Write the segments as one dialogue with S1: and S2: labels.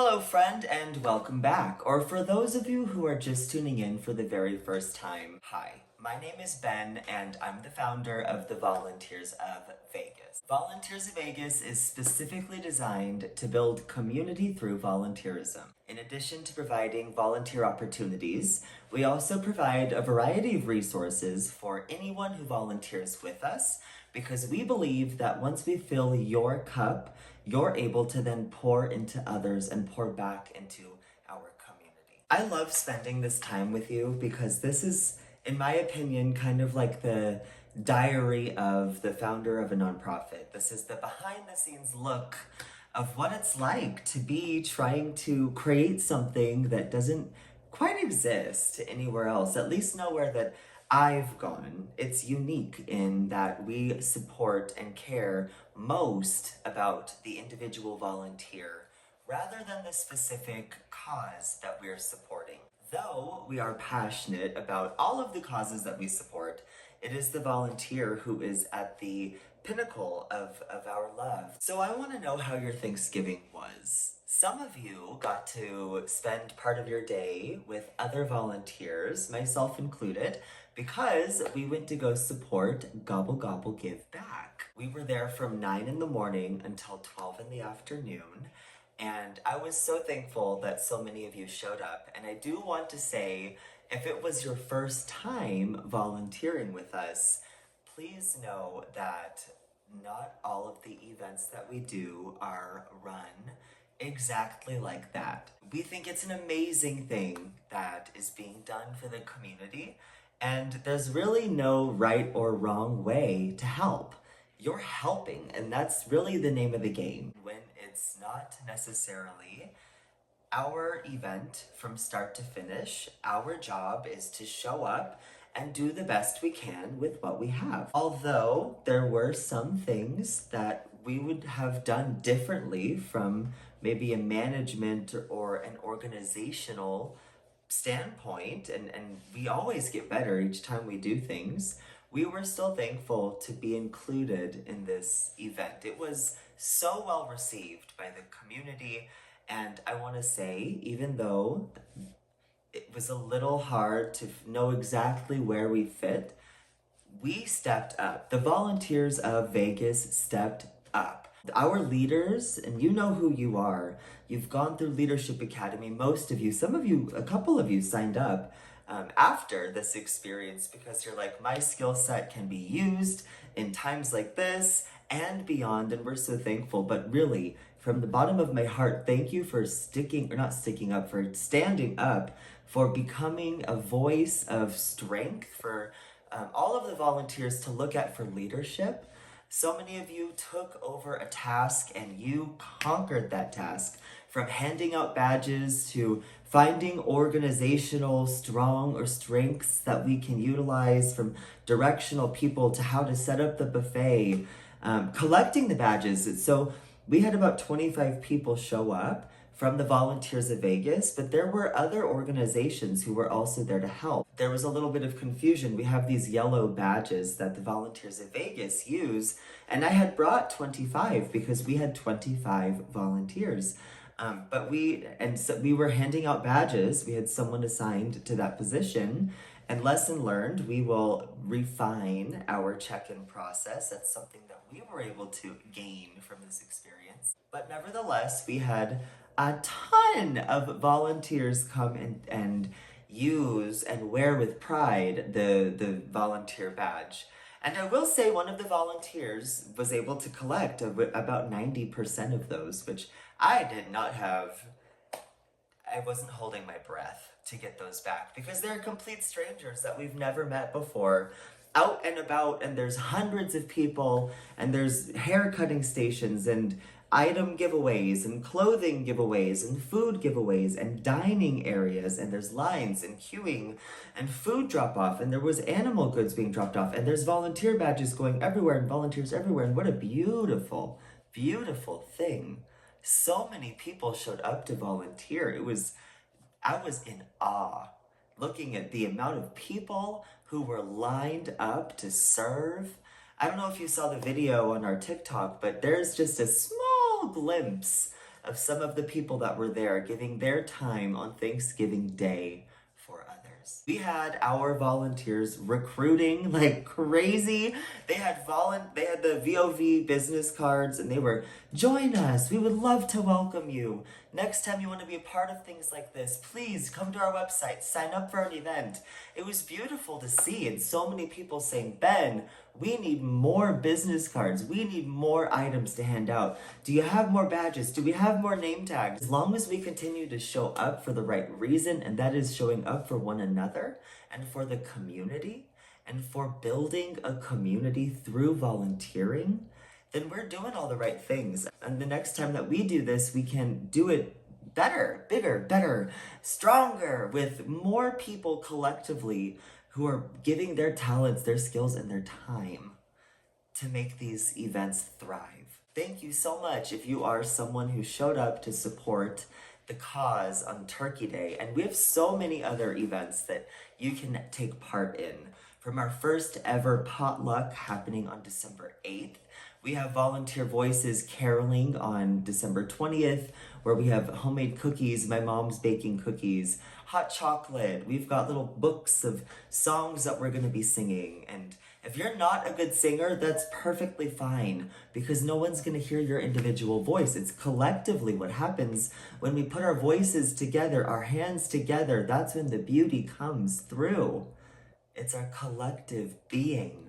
S1: Hello, friend, and welcome back. Or for those of you who are just tuning in for the very first time, hi. My name is Ben, and I'm the founder of the Volunteers of Vegas. Volunteers of Vegas is specifically designed to build community through volunteerism. In addition to providing volunteer opportunities, we also provide a variety of resources for anyone who volunteers with us because we believe that once we fill your cup, you're able to then pour into others and pour back into our community. I love spending this time with you because this is, in my opinion, kind of like the diary of the founder of a nonprofit. This is the behind the scenes look of what it's like to be trying to create something that doesn't quite exist anywhere else, at least nowhere that I've gone. It's unique in that we support and care most about the individual volunteer rather than the specific cause that we're supporting. Though we are passionate about all of the causes that we support, it is the volunteer who is at the pinnacle of our love. So I want to know how your Thanksgiving was. Some of you got to spend part of your day with other volunteers, myself included, because we went to go support Gobble Gobble Give Back. We were there from 9 in the morning until 12 in the afternoon, and I was so thankful that so many of you showed up. And I do want to say, if it was your first time volunteering with us, please know that not all of the events that we do are run exactly like that. We think it's an amazing thing that is being done for the community, and there's really no right or wrong way to help. You're helping, and that's really the name of the game. When it's not necessarily our event from start to finish, our job is to show up and do the best we can with what we have. Although there were some things that we would have done differently from maybe a management or an organizational standpoint, and we always get better each time we do things, we were still thankful to be included in this event. It was so well received by the community, and I want to say, even though it was a little hard to know exactly where we fit, we stepped up. The volunteers of Vegas stepped up. Our leaders, and you know who you are. You've gone through Leadership Academy, most of you. Some of you, a couple of you signed up after this experience because you're like, my skill set can be used in times like this and beyond, and we're so thankful. But really, from the bottom of my heart, thank you for for standing up, for becoming a voice of strength for all of the volunteers to look at for leadership. So many of you took over a task and you conquered that task, from handing out badges to finding organizational strengths that we can utilize, from directional people to how to set up the buffet, collecting the badges. So we had about 25 people show up from the Volunteers of Vegas, but there were other organizations who were also there to help. There was a little bit of confusion. We have these yellow badges that the Volunteers of Vegas use, and I had brought 25 because we had 25 volunteers. So we were handing out badges. We had someone assigned to that position, and lesson learned, we will refine our check-in process. That's something that we were able to gain from this experience. But nevertheless, we had a ton of volunteers come and use and wear with pride the volunteer badge. And I will say one of the volunteers was able to collect about 90% of those, which I did not have. I wasn't holding my breath to get those back because they're complete strangers that we've never met before, out and about, and there's hundreds of people, and there's hair cutting stations and item giveaways and clothing giveaways and food giveaways and dining areas, and there's lines and queuing and food drop off, and there was animal goods being dropped off, and there's volunteer badges going everywhere and volunteers everywhere. And what a beautiful, beautiful thing. So many people showed up to volunteer. I was in awe looking at the amount of people who were lined up to serve. I don't know if you saw the video on our TikTok, but there's just a small glimpse of some of the people that were there giving their time on Thanksgiving Day for others. We had our volunteers recruiting like crazy. They had the VOV business cards and they were, join us. We would love to welcome you. Next time you want to be a part of things like this, please come to our website, sign up for an event. It was beautiful to see, and so many people saying, Ben, we need more business cards. We need more items to hand out. Do you have more badges? Do we have more name tags? As long as we continue to show up for the right reason, and that is showing up for one another and for the community and for building a community through volunteering, then we're doing all the right things. And the next time that we do this, we can do it better, bigger, better, stronger, with more people collectively who are giving their talents, their skills, and their time to make these events thrive. Thank you so much if you are someone who showed up to support the cause on Turkey Day. And we have so many other events that you can take part in. From our first ever potluck happening on December 8th, we have volunteer voices caroling on December 20th, where we have homemade cookies. My mom's baking cookies, hot chocolate. We've got little books of songs that we're going to be singing. And if you're not a good singer, that's perfectly fine, because no one's going to hear your individual voice. It's collectively what happens when we put our voices together, our hands together. That's when the beauty comes through. It's our collective being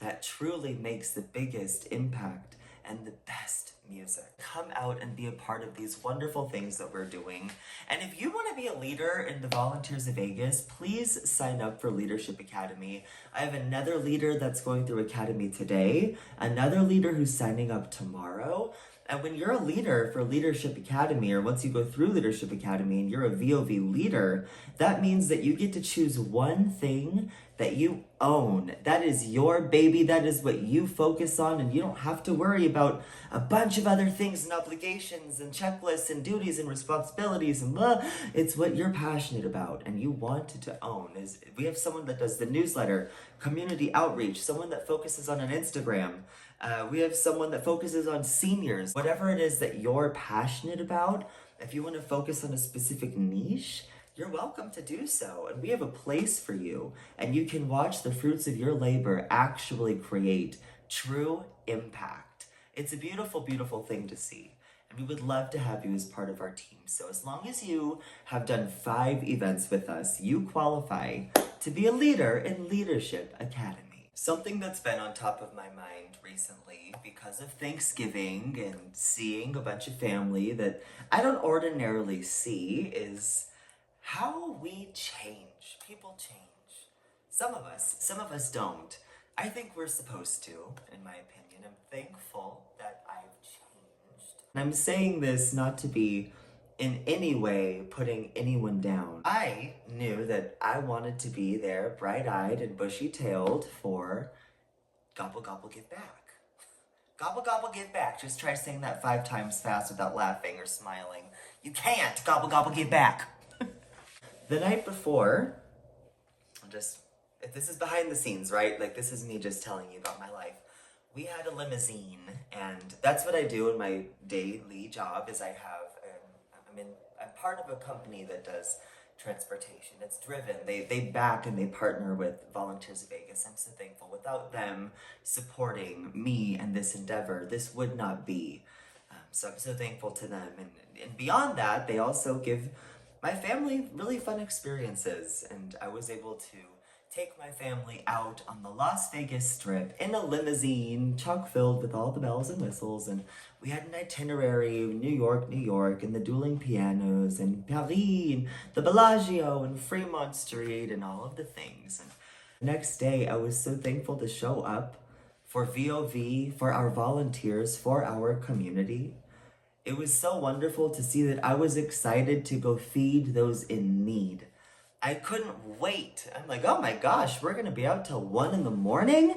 S1: that truly makes the biggest impact and the best music. Come out and be a part of these wonderful things that we're doing. And if you want to be a leader in the Volunteers of Vegas, please sign up for Leadership Academy. I have another leader that's going through Academy today, another leader who's signing up tomorrow. And when you're a leader for Leadership Academy, or once you go through Leadership Academy and you're a VOV leader, that means that you get to choose one thing that you own. That is your baby. That is what you focus on, and you don't have to worry about a bunch of other things and obligations and checklists and duties and responsibilities and blah. It's what you're passionate about and you wanted to own. We have someone that does the newsletter, community outreach, someone that focuses on an Instagram. We have someone that focuses on seniors. Whatever it is that you're passionate about, if you want to focus on a specific niche, you're welcome to do so. And we have a place for you. And you can watch the fruits of your labor actually create true impact. It's a beautiful, beautiful thing to see. And we would love to have you as part of our team. So as long as you have done 5 events with us, you qualify to be a leader in Leadership Academy. Something that's been on top of my mind recently because of Thanksgiving and seeing a bunch of family that I don't ordinarily see is how we change. People change. Some of us don't. I think we're supposed to, in my opinion. I'm thankful that I've changed. And I'm saying this not to be in any way putting anyone down. I knew that I wanted to be there bright-eyed and bushy-tailed for Gobble Gobble Give Back. Gobble Gobble Give Back. Just try saying that 5 times fast without laughing or smiling. You can't. Gobble Gobble Give Back. The night before, if this is behind the scenes, right? Like, this is me just telling you about my life. We had a limousine, and that's what I do in my daily job. Is I'm part of a company that does transportation. It's driven. They back and they partner with Volunteers of Vegas. I'm so thankful. Without them supporting me and this endeavor, this would not be. So I'm so thankful to them. And beyond that, they also give my family really fun experiences. And I was able to take my family out on the Las Vegas Strip in a limousine, chock-filled with all the bells and whistles, and we had an itinerary, New York, and the dueling pianos, and Paris, and the Bellagio, and Fremont Street, and all of the things. And the next day, I was so thankful to show up for VOV, for our volunteers, for our community. It was so wonderful to see that I was excited to go feed those in need. I couldn't wait. I'm like, oh my gosh, we're gonna be out till 1 a.m?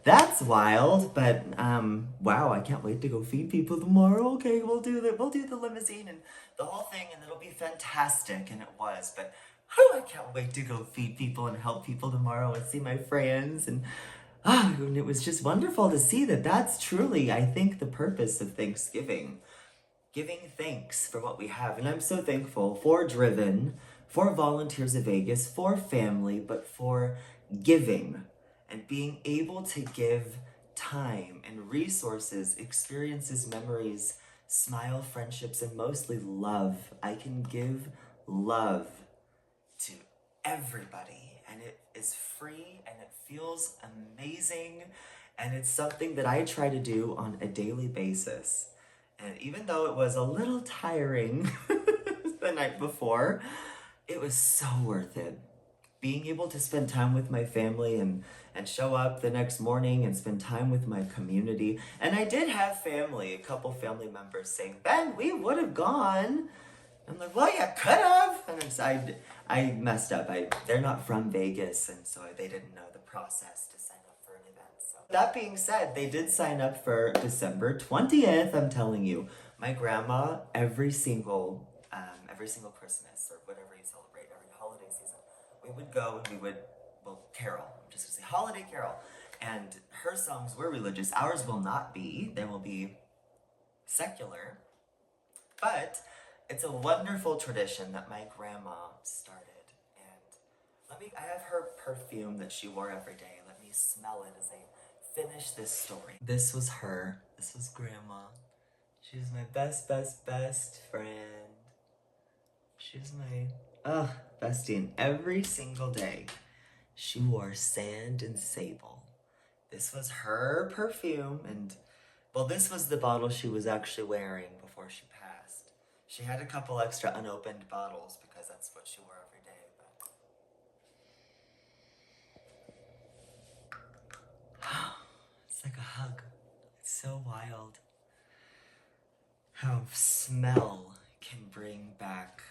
S1: That's wild, but wow, I can't wait to go feed people tomorrow. Okay, we'll do the limousine and the whole thing, and it'll be fantastic, and it was, but I can't wait to go feed people and help people tomorrow and see my friends, and it was just wonderful to see that that's truly, I think, the purpose of Thanksgiving. giving thanks for what we have. And I'm so thankful for Driven, for Volunteers of Vegas, for family, but for giving and being able to give time and resources, experiences, memories, smile, friendships, and mostly love. I can give love to everybody, and it is free and it feels amazing, and it's something that I try to do on a daily basis. And even though it was a little tiring the night before, it was so worth it. Being able to spend time with my family and show up the next morning and spend time with my community. And I did have family, a couple family members saying, Ben, we would have gone. I'm like, well, you could have. And I messed up. They're not from Vegas, and so they didn't know the process to sign up for an event. So that being said, they did sign up for December 20th. I'm telling you, my grandma every single Christmas or whatever you celebrate, every holiday season, we would go and we would carol. I'm just gonna say holiday carol, and her songs were religious. Ours will not be. They will be secular, but it's a wonderful tradition that my grandma started. And I have her perfume that she wore every day. Let me smell it as I finish this story. This was her. This was Grandma. She was my best friend. She was my, bestie. And every single day, she wore Sand and Sable. This was her perfume, and, well, this was the bottle she was actually wearing before she passed. She had a couple extra unopened bottles because that's what she wore every day, but it's like a hug. It's so wild how smell can bring back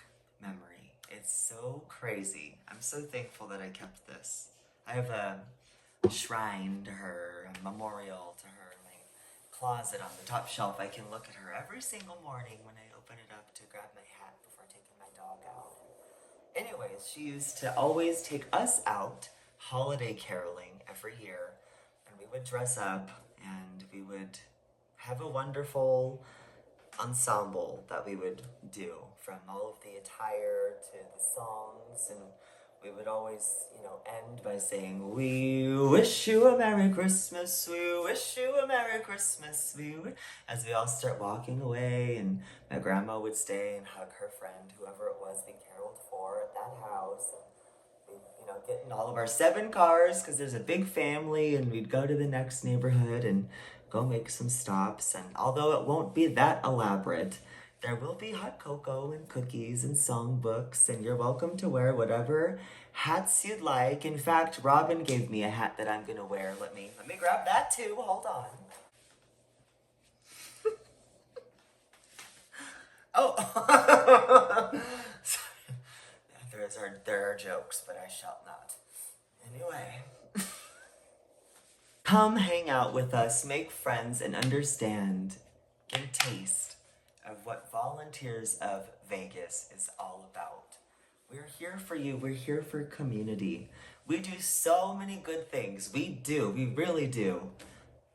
S1: memory. It's so crazy. I'm so thankful that I kept this. I have a shrine to her, a memorial to her in my closet on the top shelf. I can look at her every single morning when I open it up to grab my hat before taking my dog out. Anyways, she used to always take us out holiday caroling every year, and we would dress up and we would have a wonderful ensemble that we would do, from all of the attire to the songs, and we would always, end by saying, we wish you a Merry Christmas, we wish you a Merry Christmas, as we all start walking away, and my grandma would stay and hug her friend, whoever it was we caroled for at that house, and we'd, get in all of our 7 cars, because there's a big family, and we'd go to the next neighborhood and go make some stops. And although it won't be that elaborate, there will be hot cocoa and cookies and songbooks, and you're welcome to wear whatever hats you'd like. In fact, Robin gave me a hat that I'm gonna wear. Let me grab that too. Hold on. Oh, there are jokes, but I shall not. Anyway. Come hang out with us, make friends, and understand, get a taste of what Volunteers of Vegas is all about. We're here for you. We're here for community. We do so many good things. We really do.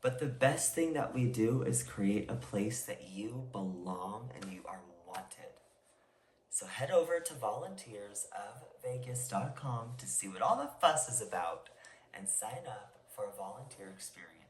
S1: But the best thing that we do is create a place that you belong and you are wanted. So head over to volunteersofvegas.com to see what all the fuss is about and sign up for a volunteer experience.